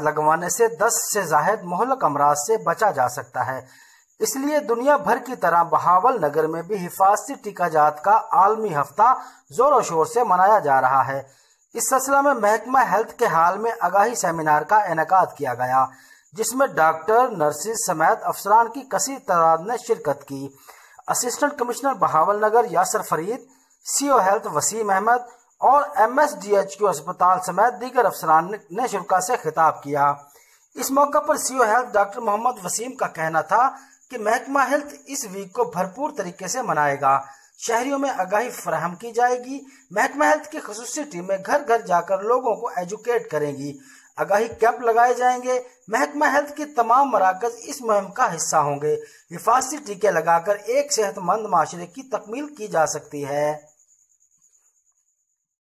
لگوانے سے 10 سے زائد مہلک امراض سے بچا جا سکتا ہے۔ اس لیے دنیا بھر کی طرح بہاول نگر میں بھی حفاظتی ٹیکہ جات کا عالمی ہفتہ زور و شور سے منایا جا رہا ہے۔ اس سلسلہ میں محکمہ ہیلتھ کے حال میں آگاہی سیمینار کا انعقاد کیا گیا، جس میں ڈاکٹر، نرسز سمیت افسران کی کثیر تعداد نے شرکت کی۔ اسسٹنٹ کمشنر بہاول نگر یاسر فرید، سی او ہیلتھ وسیم احمد اور MSDHQ اسپتال سمیت دیگر افسران نے شرکاء سے خطاب کیا۔ اس موقع پر سی او ہیلتھ ڈاکٹر محمد وسیم کا کہنا تھا کہ محکمہ ہیلتھ اس ویک کو بھرپور طریقے سے منائے گا، شہریوں میں آگاہی فراہم کی جائے گی، محکمہ ہیلتھ کی خصوصی ٹیمیں گھر گھر جا کر لوگوں کو ایجوکیٹ کریں گی، آگاہی کیمپ لگائے جائیں گے، محکمہ ہیلتھ کے تمام مراکز اس مہم کا حصہ ہوں گے۔ حفاظتی ٹیکے لگا کر ایک صحت مند معاشرے کی تکمیل کی جا سکتی ہے۔